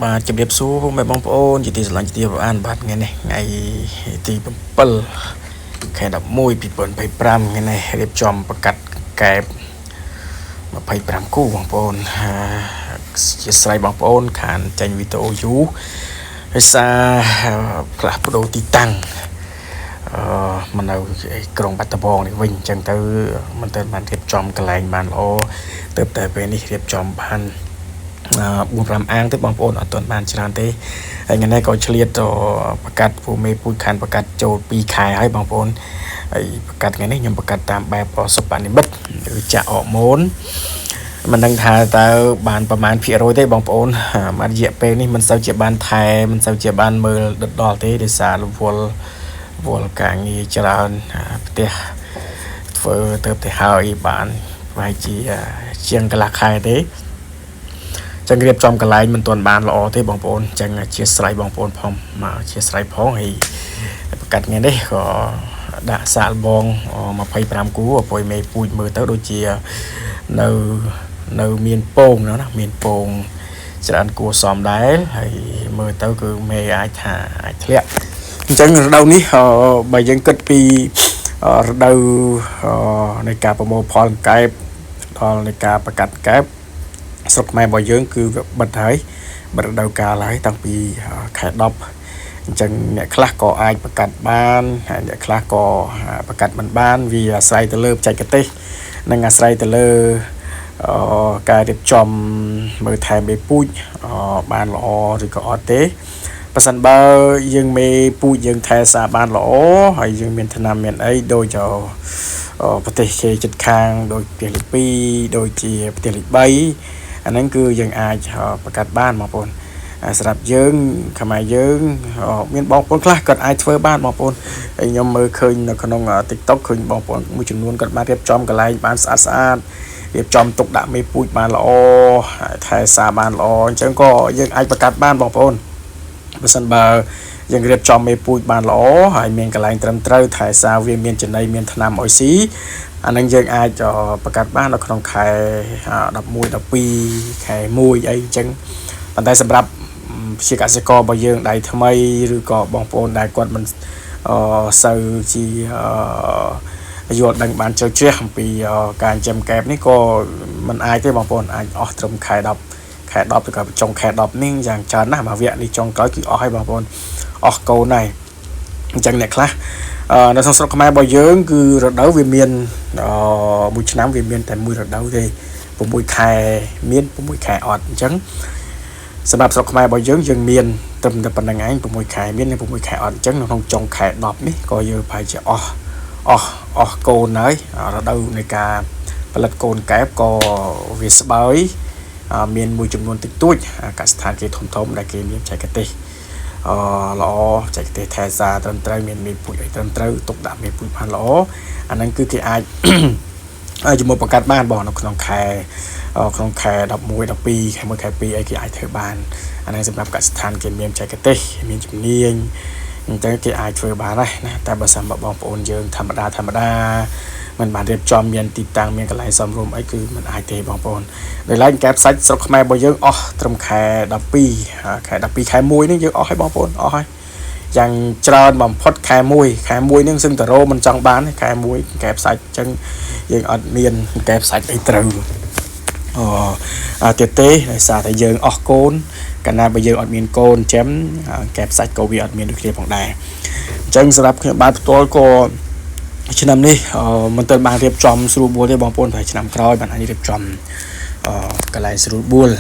បាទជំរាបសួរពុកម៉ែបងប្អូនជាទីស្រឡាញ់ជាទីរាប់អានបាទថ្ងៃនេះថ្ងៃទី7ខែ11 2025ថ្ងៃនេះរៀបចំប្រកាសកែប25គូបងប្អូនជាស្រ័យបងប្អូនខានចេញវីដេអូយូរហើយសារផ្លាស់ប្ដូរទីតាំងមកនៅក្រុងបាត់ដំបងនេះវិញអញ្ចឹងទៅមិនទៅបានរៀបចំកន្លែងបានល្អទៅតែពេលនេះរៀបចំបាន4-5អាងទេបងប្អូនអត់ទាន់បានច្រើនទេហើយថ្ងៃនេះក៏ឆ្លៀតប្រកាសពូមេពូខានប្រកាសចូល2ខែហើយបងប្អូនហើយប្រកាសថ្ងៃនេះខ្ញុំប្រកាសតាមបែបសុបនិមិត្តឬចាក់អរម៉ូនមិនដឹងថាតើបានប្រមាណភាគរយទេបងប្អូនបានរយៈពេលនេះមិនសូវជាបានថែមិនសូវជាបានមើលដិតដល់ទេដោយសាររវល់ការងារច្រើនផ្ទះធ្វើទៅទៅហើយបានប្រហែលជាងកន្លះខែទេចឹងរៀបចំកន្លែងមិនទាន់បានល្អទេបងប្អូនចឹងអធិស្ឋានបងប្អូនផងមកអធិស្ឋានផងហើយប្រកាសថ្ងៃនេះក៏ដាក់សាកល្បង25គូអពុយមេពូជមើលទៅដូចជានៅមានពងណាមានពងច្រើនគួរសមដែរហើយមើលទៅគឺមេអាចធ្លាក់អញ្ចឹងរដូវនេះបើយើងគិតពីរដូវនៃការប្រមូលផលកែបដល់នៃការប្រកាសកែបស្រុកខ្មែររបស់យើងគឺវាបិទហើយបិទរដូវកាលហើយតាំងពីខែ10អញ្ចឹងអ្នកខ្លះក៏អាចប្រកាសបានហើយអ្នកខ្លះក៏ប្រកាសមិនបានវាអាស្រ័យទៅលើបច្ចេកទេសនិងអាស្រ័យទៅលើការរៀបចំមើលថែមេពូជបានល្អឬក៏អត់ទេបើសិនបើយើងមេពូជយើងថែសារបានល្អហើយយើងមានថ្នាំមានអីដូចប្រទេសគេជិតខាងដូចប្រទេសលេខ2ដូចជាប្រទេសលេខ3អាហ្នឹងគឺយើងអាចប្រកាសបានបងប្អូនសម្រាប់យើងខ្មែរយើងមានបងប្អូនខ្លះគាត់អាចធ្វើបានបងប្អូនហើយខ្ញុំមើលឃើញនៅក្នុង TikTok ឃើញបងប្អូនមួយចំនួនគាត់បានរៀបចំកន្លែងបានស្អាតរៀបចំទុកដាក់មេពូជបានល្អថែសារបានល្អអញ្ចឹងក៏យើងអាចប្រកាសបានបងប្អូនបើសិនបើយើងរៀបចំមេពូជបានល្អហើយមានកន្លែងត្រឹមត្រូវថែសារវាមានចំណីមានថ្នាំឲ្យស៊ីអានឹងយើងអាចប្រកាសបាននៅក្នុងខែ11 12ខែ1អីអញ្ចឹងប៉ុន្តែសម្រាប់ជាកសិកររបស់យើងដៃថ្មីឬក៏បងប្អូនដែលគាត់មិនសូវជាយល់ដឹងបានចូលជ្រះអំពីការចិញ្ចឹមកែបនេះក៏មិនអាចទេបងប្អូនអាចអស់ត្រឹមខែ10ឬក៏ចុងខែ10នេះយ៉ាងច្រើនណាស់មួយវគ្គនេះចុងក្រោយគឺអស់ហើយបងប្អូនអស់កូនហើយអញ្ចឹងអ្នកខ្លះនៅក្នុងស្រុកខ្មែររបស់យើងគឺរដូវវាមានមួយឆ្នាំវាមានតែមួយរដូវទេ6ខែមាន6ខែអត់អញ្ចឹងសម្រាប់ស្រុកខ្មែររបស់យើងមានត្រឹមតែប៉ុណ្្នឹងឯង6ខែមាននិង6ខែអត់អញ្ចឹងនៅក្នុងចុងខែ10នេះក៏យើងប្រហែលជាអស់កូនហើយរដូវនៃការផលិតកូនកែបក៏វាស្បើយមានមួយចំនួនតិចតួចកសិដ្ឋានគេធំដែលគេមានបច្ចេកទេសល្អបច្ចេកទេសថែសារត្រឹមត្រូវមានមេពូជឲ្យត្រឹមត្រូវទុកដាក់មេពូជបានល្អអាហ្នឹងគឺគេអាចជាមួយបង្កាត់បានបងនៅក្នុងខែ11 12ខែ1ខែ2អីគេអាចធ្វើបានអាហ្នឹងសម្រាប់កសិដ្ឋានគេមានបច្ចេកទេសមានជំនាញអញ្ចឹងគេអាចធ្វើបានដែរណាតែបើសិនបងប្អូនយើងធម្មតាមិនបានរៀបចំមានទីតាំងមានកន្លែងសមរម្យអីគឺមិនអាចទេបងប្អូនដោយឡែកកែបសាច់ស្រុកខ្មែររបស់យើងអស់ត្រឹមខែ12ខែ1នេះយើងអស់ហើយបងប្អូនអស់ហើយយ៉ាងច្រើនបំផុតខែ1នេះសឹងតារ៉ូមិនចង់បានខែ1កែបសាច់អញ្ចឹងយើងអត់មានកែបសាច់អីត្រូវទៀតទេដោយសារតែយើងអស់កូនកាលណាបើយើងអត់មានកូនចឹងកែបសាច់ក៏វាអត់មានដូចគ្នាផងដែរអញ្ចឹងសម្រាប់ខ្ញុំបាទផ្ទាល់ក៏ឆ្នាំនេះមិនទាន់បានរៀបចំស្រួលបួលទេបងប្អូនតែឆ្នាំក្រោយបានអាចរៀបចំកន្លែងស្រួលបួល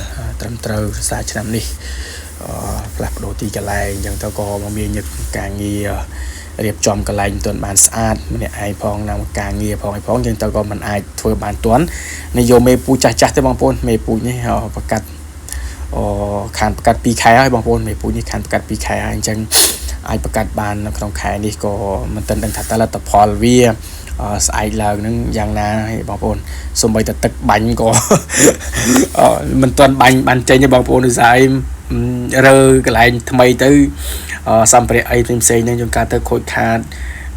ត្រឹមត្រូវសារឆ្នាំនេះផ្លាស់ប្ដូរទីកន្លែងអញ្ចឹងទៅក៏មានការងាររៀបចំកន្លែងមិនទាន់បានស្អាតម្នាក់ឯងផងណាការងារផងអញ្ចឹងទៅក៏មិនអាចធ្វើបានទាន់និយមមេពូជចាស់ទេបងប្អូនមេពូជនេះប្រកាសខានប្រកាស2ខែហើយបងប្អូនមេពូជនេះខានប្រកាស2ខែហើយអញ្ចឹងអាចប្រកាសបាននៅក្នុងខែនេះក៏មិនទាន់ដឹងថាតើលទ្ធផលវាស្អែកឡើងនឹងយ៉ាងណាបងប្អូនសូម្បីតែទឹកបាញ់ក៏មិនទាន់បាញ់បានចេញទេបងប្អូនដូចស្អែករើកន្លែងថ្មីទៅសម្ភារៈអីផ្សេងៗហ្នឹងយើងកើតទៅខូចខាត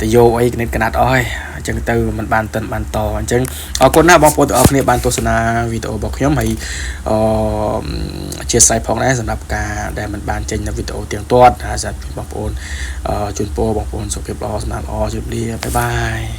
ទៅយកអីកណិតកណាត់អស់ហើយ ចឹងទៅมันបានតិនបានតអញ្ចឹងអរគុណណាបងប្អូនទាំងអស់គ្នាបានទស្សនាវីដេអូរបស់ខ្ញុំហើយអជាស្រ័យផងដែរសម្រាប់ការដែលมันបានចេញនៅវីដេអូទៀងទាត់ហើយសម្រាប់បងប្អូនជូនពរបងប្អូនសុខភាពល្អសំណាងល្អជម្រាបលាបាយបាយ